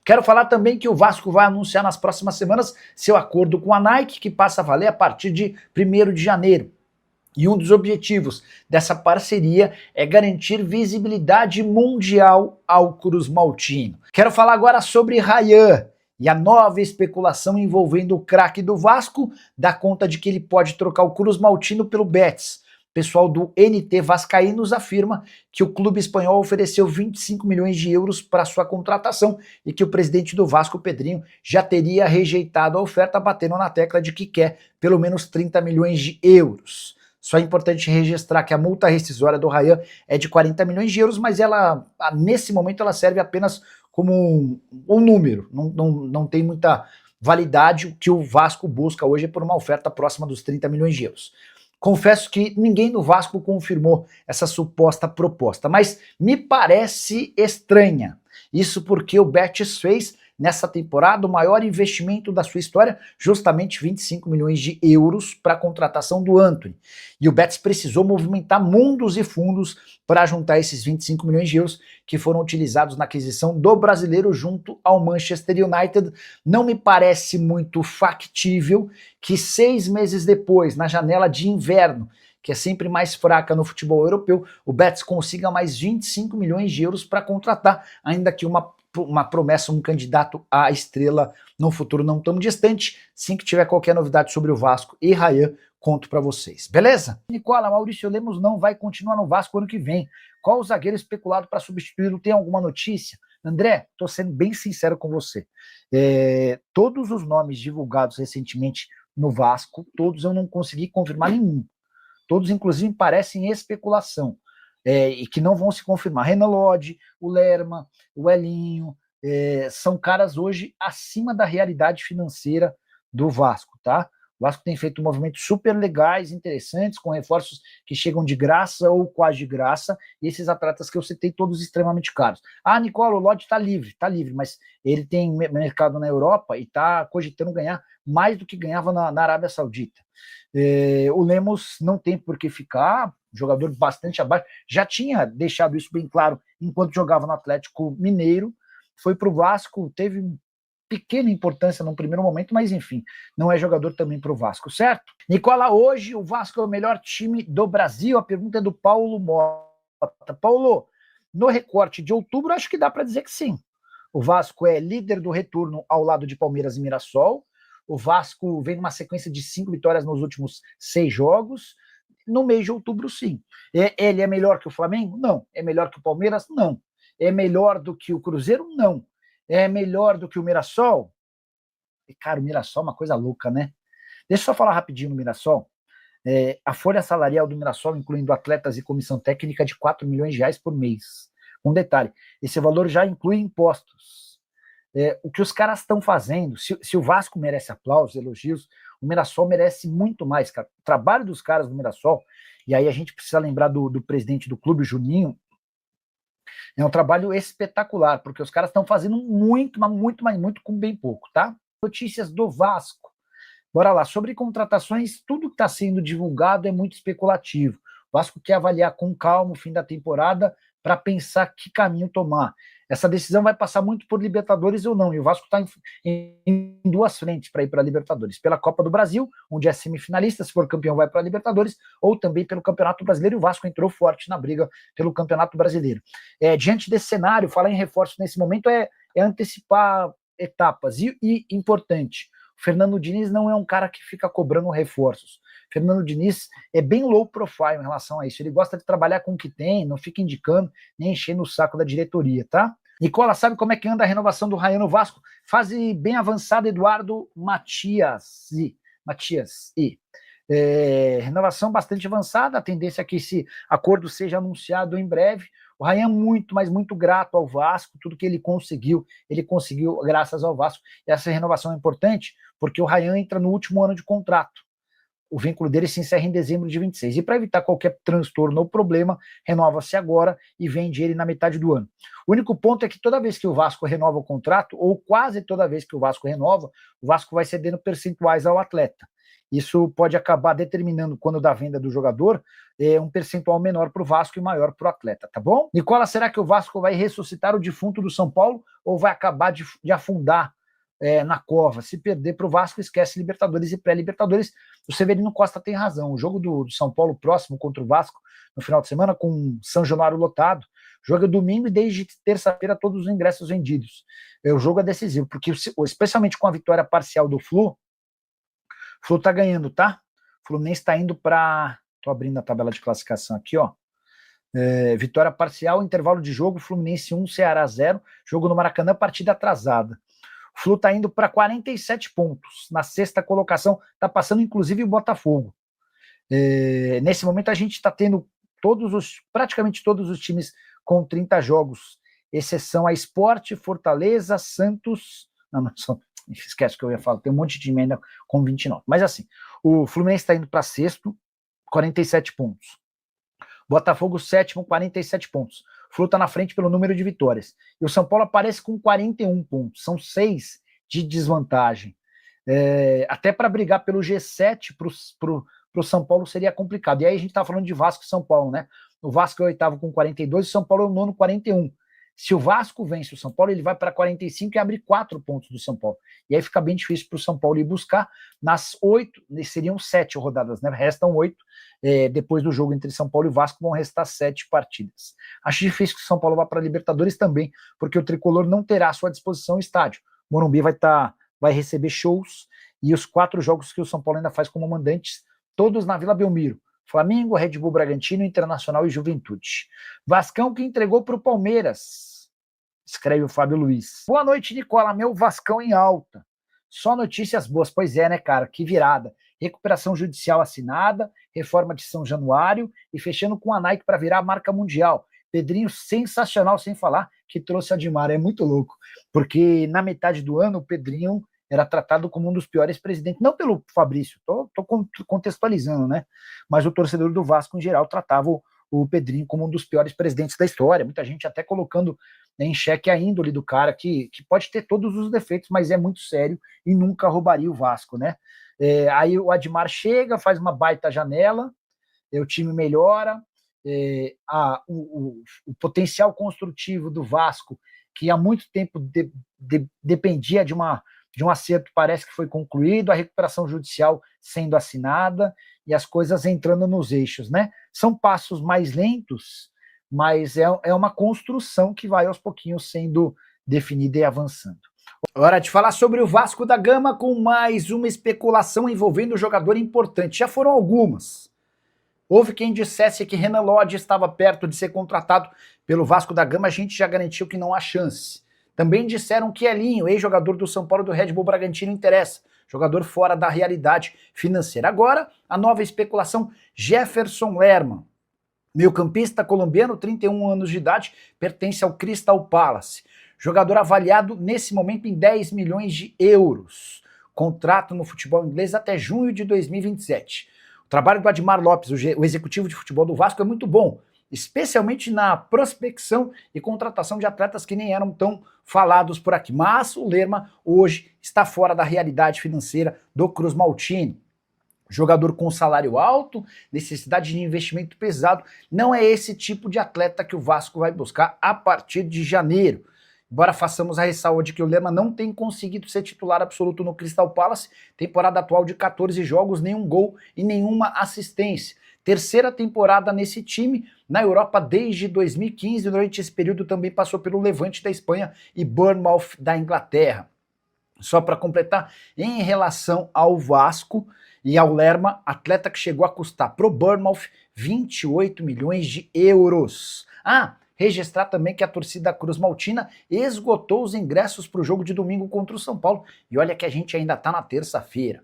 Quero falar também que o Vasco vai anunciar nas próximas semanas seu acordo com a Nike, que passa a valer a partir de 1º de janeiro. E um dos objetivos dessa parceria é garantir visibilidade mundial ao Cruz Maltino. Quero falar agora sobre Ryan e a nova especulação envolvendo o craque do Vasco, dá conta de que ele pode trocar o Cruz Maltino pelo Betis. O pessoal do NT Vascaínos afirma que o clube espanhol ofereceu 25 milhões de euros para sua contratação e que o presidente do Vasco, Pedrinho, já teria rejeitado a oferta, batendo na tecla de que quer pelo menos 30 milhões de euros. Só é importante registrar que a multa rescisória do Ryan é de 40 milhões de euros, mas ela, nesse momento, ela serve apenas como um número, não tem muita validade. O que o Vasco busca hoje é por uma oferta próxima dos 30 milhões de euros. Confesso que ninguém no Vasco confirmou essa suposta proposta, mas me parece estranha. Isso porque o Betis fez nessa temporada o maior investimento da sua história, justamente 25 milhões de euros para a contratação do Antony. E o Betis precisou movimentar mundos e fundos para juntar esses 25 milhões de euros que foram utilizados na aquisição do brasileiro junto ao Manchester United. Não me parece muito factível que 6 meses depois, na janela de inverno, que é sempre mais fraca no futebol europeu, o Betis consiga mais 25 milhões de euros para contratar, ainda que uma promessa, um candidato à estrela no futuro não tão distante. Assim que tiver qualquer novidade sobre o Vasco e Ryan, conto para vocês, beleza? Nicola, Maurício Lemos não vai continuar no Vasco ano que vem. Qual o zagueiro especulado para substituí-lo? Tem alguma notícia? André, estou sendo bem sincero com você. Todos os nomes divulgados recentemente no Vasco, todos eu não consegui confirmar nenhum. Todos, inclusive, parecem especulação. E que não vão se confirmar. Renan Lodge, o Lerma, o Elinho, são caras hoje acima da realidade financeira do Vasco, tá? O Vasco tem feito movimentos super legais, interessantes, com reforços que chegam de graça ou quase de graça, e esses atletas que eu citei, todos extremamente caros. Ah, Nicola, o Lodge tá livre, mas ele tem mercado na Europa e tá cogitando ganhar mais do que ganhava na Arábia Saudita. O Lemos não tem por que ficar, jogador bastante abaixo, já tinha deixado isso bem claro enquanto jogava no Atlético Mineiro, foi para o Vasco, teve pequena importância no primeiro momento, mas enfim, não é jogador também para o Vasco, certo? Nicola, hoje o Vasco é o melhor time do Brasil? A pergunta é do Paulo Mota. Paulo, no recorte de outubro, acho que dá para dizer que sim. O Vasco é líder do retorno ao lado de Palmeiras e Mirassol. O Vasco vem numa sequência de 5 vitórias nos últimos 6 jogos. No mês de outubro, sim. Ele é melhor que o Flamengo? Não. É melhor que o Palmeiras? Não. É melhor do que o Cruzeiro? Não. É melhor do que o Mirassol? E, cara, o Mirassol é uma coisa louca, né? Deixa eu só falar rapidinho no Mirassol. A folha salarial do Mirassol, incluindo atletas e comissão técnica, é de 4 milhões de reais por mês. Um detalhe, esse valor já inclui impostos. O que os caras estão fazendo, se o Vasco merece aplausos, elogios, o Mirassol merece muito mais, cara. O trabalho dos caras do Mirassol, e aí a gente precisa lembrar do presidente do clube, Juninho, é um trabalho espetacular, porque os caras estão fazendo muito, mas muito com bem pouco, tá? Notícias do Vasco. Bora lá, sobre contratações, tudo que está sendo divulgado é muito especulativo. O Vasco quer avaliar com calma o fim da temporada para pensar que caminho tomar. Essa decisão vai passar muito por Libertadores ou não, e o Vasco está em duas frentes para ir para a Libertadores. Pela Copa do Brasil, onde é semifinalista, se for campeão vai para a Libertadores, ou também pelo Campeonato Brasileiro, e o Vasco entrou forte na briga pelo Campeonato Brasileiro. Diante desse cenário, falar em reforço nesse momento é antecipar etapas, e importante, o Fernando Diniz não é um cara que fica cobrando reforços. Fernando Diniz é bem low profile em relação a isso. Ele gosta de trabalhar com o que tem, não fica indicando, nem enchendo o saco da diretoria, tá? Nicola, sabe como é que anda a renovação do Ryan no Vasco? Fase bem avançada, Eduardo Matias. Renovação bastante avançada, a tendência é que esse acordo seja anunciado em breve. O Ryan é muito, mas muito grato ao Vasco, tudo que ele conseguiu graças ao Vasco. E essa renovação é importante porque o Ryan entra no último ano de contrato. O vínculo dele se encerra em dezembro de 26. E para evitar qualquer transtorno ou problema, renova-se agora e vende ele na metade do ano. O único ponto é que toda vez que o Vasco renova o contrato, ou quase toda vez que o Vasco renova, o Vasco vai cedendo percentuais ao atleta. Isso pode acabar determinando, quando da venda do jogador, um percentual menor para o Vasco e maior para o atleta, tá bom? Nicola, será que o Vasco vai ressuscitar o defunto do São Paulo ou vai acabar de afundar na cova? Se perder para o Vasco, esquece Libertadores e pré-Libertadores. O Severino Costa tem razão. O jogo do São Paulo próximo contra o Vasco, no final de semana, com São Januário lotado, joga domingo e desde terça-feira todos os ingressos vendidos. O jogo é decisivo, porque especialmente com a vitória parcial do Flu, o Flu tá ganhando, tá? O Fluminense tá indo para... Tô abrindo a tabela de classificação aqui, ó. Vitória parcial, intervalo de jogo, Fluminense 1, Ceará 0, jogo no Maracanã, partida atrasada. O Flu tá indo para 47 pontos, na sexta colocação, tá passando inclusive o Botafogo. Nesse momento a gente tá tendo praticamente todos os times com 30 jogos, exceção a Sport, Fortaleza, Santos... Não, esquece o que eu ia falar, tem um monte de time ainda com 29. Mas assim, o Fluminense está indo para sexto, 47 pontos. Botafogo sétimo, 47 pontos. O Flu está na frente pelo número de vitórias. E o São Paulo aparece com 41 pontos. São 6 de desvantagem. Até para brigar pelo G7 para o São Paulo seria complicado. E aí a gente está falando de Vasco e São Paulo, né? O Vasco é o oitavo com 42 e o São Paulo é o nono, 41. Se o Vasco vence o São Paulo, ele vai para 45 e abre 4 pontos do São Paulo. E aí fica bem difícil para o São Paulo ir buscar. Nas 8, seriam 7 rodadas, né? Restam 8. Depois do jogo entre São Paulo e Vasco, vão restar 7 partidas. Acho difícil que o São Paulo vá para a Libertadores também, porque o Tricolor não terá à sua disposição o estádio. O Morumbi vai receber shows, e os 4 jogos que o São Paulo ainda faz como mandantes, todos na Vila Belmiro. Flamengo, Red Bull Bragantino, Internacional e Juventude. Vascão que entregou para o Palmeiras, escreve o Fábio Luiz. Boa noite, Nicola, meu Vascão em alta. Só notícias boas, pois é, né, cara, que virada. Recuperação judicial assinada, reforma de São Januário e fechando com a Nike para virar a marca mundial. Pedrinho sensacional, sem falar que trouxe a Admar, é muito louco, porque na metade do ano o Pedrinho era tratado como um dos piores presidentes, não pelo Fabrício, tô contextualizando, né? Mas o torcedor do Vasco, em geral, tratava o Pedrinho como um dos piores presidentes da história. Muita gente até colocando em xeque a índole do cara, que pode ter todos os defeitos, mas é muito sério e nunca roubaria o Vasco, né? Aí o Admar chega, faz uma baita janela, o time melhora, o potencial construtivo do Vasco, que há muito tempo dependia de um acerto, parece que foi concluído, a recuperação judicial sendo assinada e as coisas entrando nos eixos, né? São passos mais lentos, mas é uma construção que vai aos pouquinhos sendo definida e avançando. Hora de falar sobre o Vasco da Gama com mais uma especulação envolvendo um jogador importante. Já foram algumas. Houve quem dissesse que Renan Lodge estava perto de ser contratado pelo Vasco da Gama, a gente já garantiu que não há chance. Também disseram que Elinho, ex-jogador do São Paulo do Red Bull Bragantino, interessa. Jogador fora da realidade financeira. Agora, a nova especulação, Jefferson Lerma. Meio-campista colombiano, 31 anos de idade, pertence ao Crystal Palace. Jogador avaliado nesse momento em 10 milhões de euros. Contrato no futebol inglês até junho de 2027. O trabalho do Admar Lopes, o executivo de futebol do Vasco, é muito bom, especialmente na prospecção e contratação de atletas que nem eram tão falados por aqui. Mas o Lerma hoje está fora da realidade financeira do Cruz Maltini. Jogador com salário alto, necessidade de investimento pesado, não é esse tipo de atleta que o Vasco vai buscar a partir de janeiro. Embora façamos a ressalva de que o Lerma não tem conseguido ser titular absoluto no Crystal Palace, temporada atual de 14 jogos, nenhum gol e nenhuma assistência. Terceira temporada nesse time, na Europa desde 2015, durante esse período também passou pelo Levante da Espanha e Bournemouth da Inglaterra. Só para completar, em relação ao Vasco e ao Lerma, atleta que chegou a custar pro Bournemouth 28 milhões de euros. Registrar também que a torcida Cruz Maltina esgotou os ingressos para o jogo de domingo contra o São Paulo. E olha que a gente ainda está na terça-feira.